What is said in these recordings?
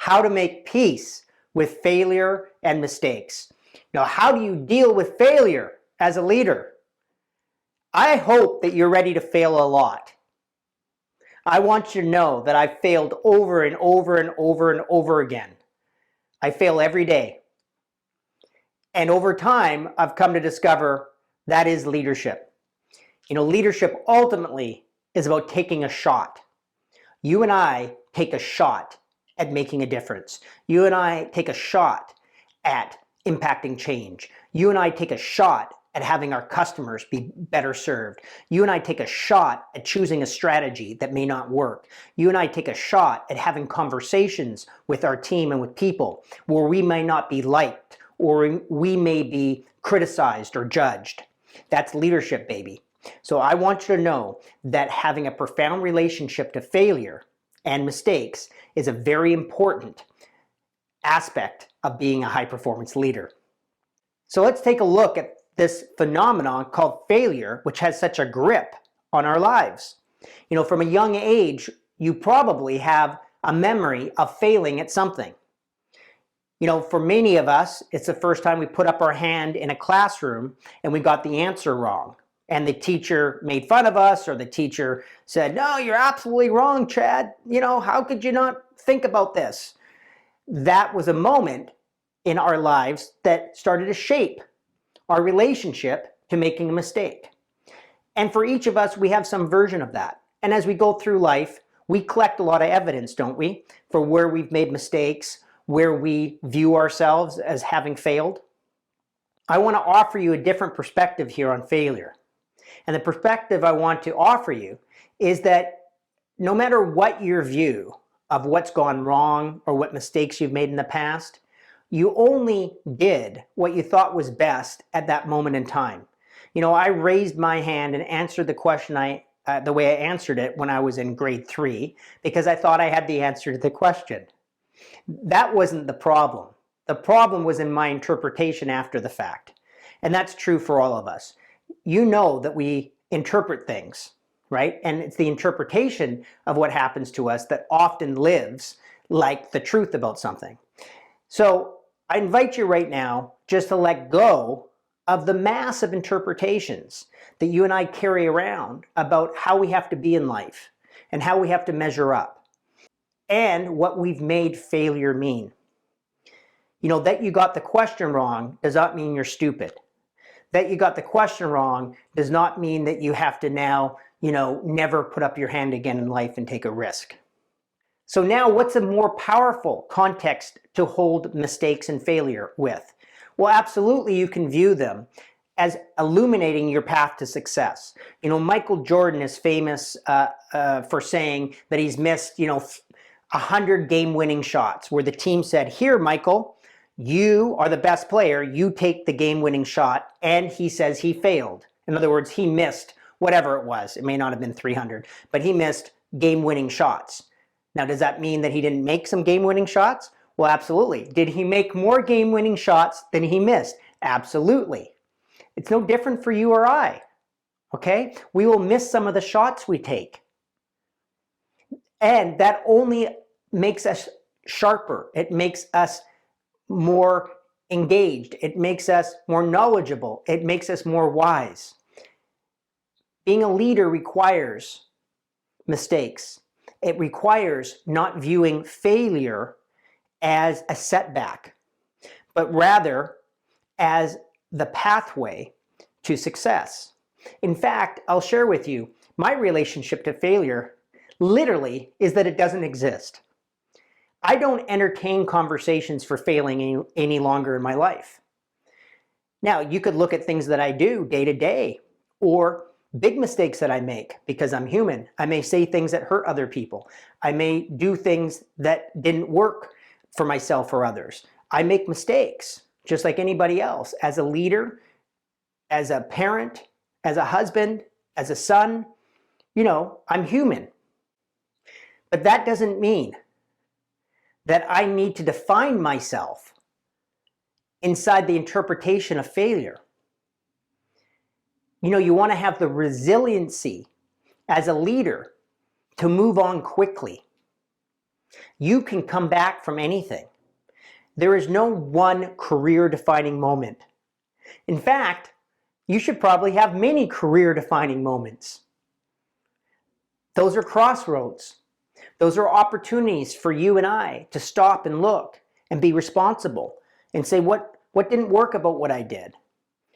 how to make peace with failure and mistakes. Now, how do you deal with failure as a leader? I hope that you're ready to fail a lot. I want you to know that I've failed over and over and over and over again. I fail every day. And over time, I've come to discover that is leadership. Leadership ultimately is about taking a shot. You and I take a shot at making a difference. You and I take a shot at impacting change. You and I take a shot at having our customers be better served. You and I take a shot at choosing a strategy that may not work. You and I take a shot at having conversations with our team and with people where we may not be liked or we may be criticized or judged. That's leadership, baby. So I want you to know that having a profound relationship to failure and mistakes is a very important aspect of being a high-performance leader. So let's take a look at this phenomenon called failure, which has such a grip on our lives. From a young age, you probably have a memory of failing at something. For many of us, it's the first time we put up our hand in a classroom and we got the answer wrong. And the teacher made fun of us, or the teacher said, "No, you're absolutely wrong, Chad. How could you not think about this?" That was a moment in our lives that started to shape our relationship to making a mistake. And for each of us, we have some version of that. And as we go through life, we collect a lot of evidence, don't we, for where we've made mistakes, where we view ourselves as having failed. I want to offer you a different perspective here on failure. And the perspective I want to offer you is that no matter what your view of what's gone wrong or what mistakes you've made in the past, you only did what you thought was best at that moment in time. I raised my hand and answered the question the way I answered it when I was in grade 3 because I thought I had the answer to the question. That wasn't the problem. The problem was in my interpretation after the fact. And that's true for all of us. You know that we interpret things, right? And it's the interpretation of what happens to us that often lives like the truth about something. So I invite you right now just to let go of the massive interpretations that you and I carry around about how we have to be in life and how we have to measure up and what we've made failure mean. That you got the question wrong does not mean you're stupid. That you got the question wrong does not mean that you have to now, never put up your hand again in life and take a risk. So now what's a more powerful context to hold mistakes and failure with? Well, absolutely you can view them as illuminating your path to success. Michael Jordan is famous for saying that he's missed, 100 game-winning shots where the team said, "Here, Michael, you are the best player, you take the game-winning shot," and he says he failed. In other words, he missed whatever it was. It may not have been 300, but he missed game-winning shots. Now, does that mean that he didn't make some game-winning shots? Well, absolutely. Did he make more game-winning shots than he missed? Absolutely. It's no different for you or I, okay? We will miss some of the shots we take. And that only makes us sharper. It makes us more engaged. It makes us more knowledgeable. It makes us more wise. Being a leader requires mistakes. It requires not viewing failure as a setback, but rather as the pathway to success. In fact, I'll share with you, my relationship to failure literally is that it doesn't exist. I don't entertain conversations for failing any longer in my life. Now, you could look at things that I do day to day or big mistakes that I make because I'm human. I may say things that hurt other people. I may do things that didn't work for myself or others. I make mistakes just like anybody else. As a leader, as a parent, as a husband, as a son, I'm human. But that doesn't mean that I need to define myself inside the interpretation of failure. You want to have the resiliency as a leader to move on quickly. You can come back from anything. There is no one career-defining moment. In fact, you should probably have many career-defining moments. Those are crossroads. Those are opportunities for you and I to stop and look and be responsible and say, what didn't work about what I did?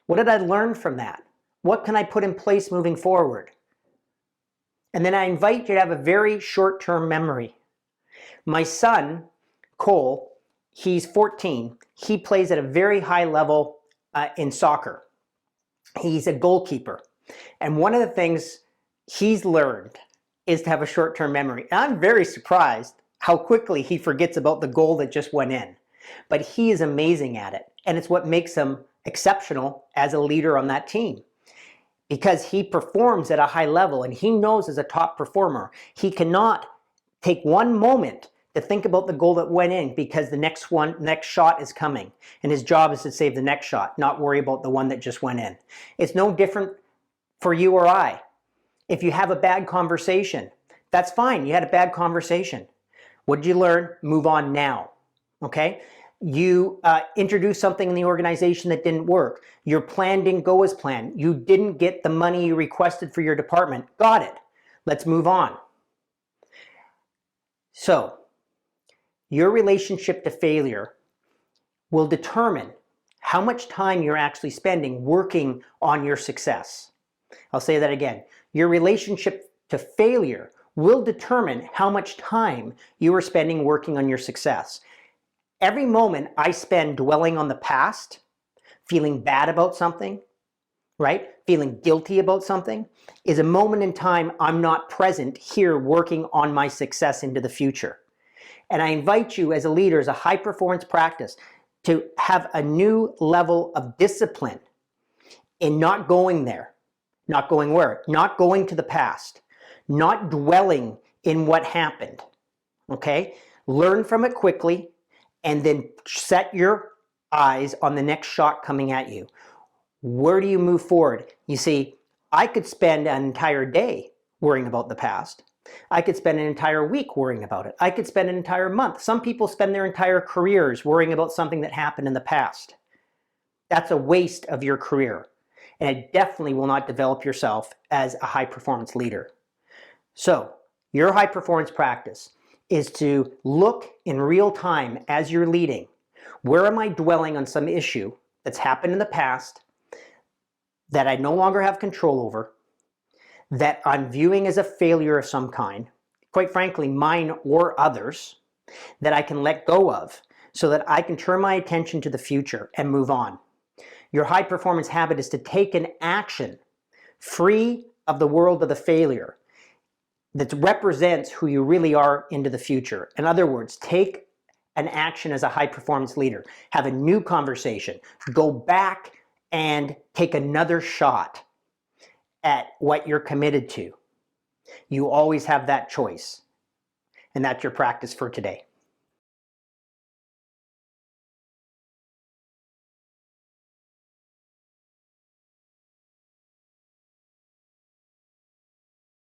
What did I learn from that? What can I put in place moving forward? And then I invite you to have a very short-term memory. My son, Cole, he's 14. He plays at a very high level in soccer. He's a goalkeeper. And one of the things he's learned is to have a short-term memory. And I'm very surprised how quickly he forgets about the goal that just went in. But he is amazing at it. And it's what makes him exceptional as a leader on that team. Because he performs at a high level and he knows as a top performer, he cannot take one moment to think about the goal that went in because the next shot is coming. And his job is to save the next shot, not worry about the one that just went in. It's no different for you or I. If you have a bad conversation, that's fine. You had a bad conversation. What did you learn? Move on now. Okay? You introduced something in the organization that didn't work. Your plan didn't go as planned. You didn't get the money you requested for your department. Got it. Let's move on. So, your relationship to failure will determine how much time you're actually spending working on your success. I'll say that again. Your relationship to failure will determine how much time you are spending working on your success. Every moment I spend dwelling on the past, feeling bad about something, right? Feeling guilty about something, is a moment in time I'm not present here working on my success into the future. And I invite you as a leader, as a high performance practice, to have a new level of discipline in not going there. Not going where? Not going to the past. Not dwelling in what happened. Okay? Learn from it quickly and then set your eyes on the next shot coming at you. Where do you move forward? You see, I could spend an entire day worrying about the past. I could spend an entire week worrying about it. I could spend an entire month. Some people spend their entire careers worrying about something that happened in the past. That's a waste of your career. And it definitely will not develop yourself as a high performance leader. So, your high performance practice is to look in real time as you're leading. Where am I dwelling on some issue that's happened in the past that I no longer have control over, that I'm viewing as a failure of some kind, quite frankly, mine or others, that I can let go of so that I can turn my attention to the future and move on. Your high performance habit is to take an action free of the world of the failure that represents who you really are into the future. In other words, take an action as a high performance leader. Have a new conversation. Go back and take another shot at what you're committed to. You always have that choice. And that's your practice for today.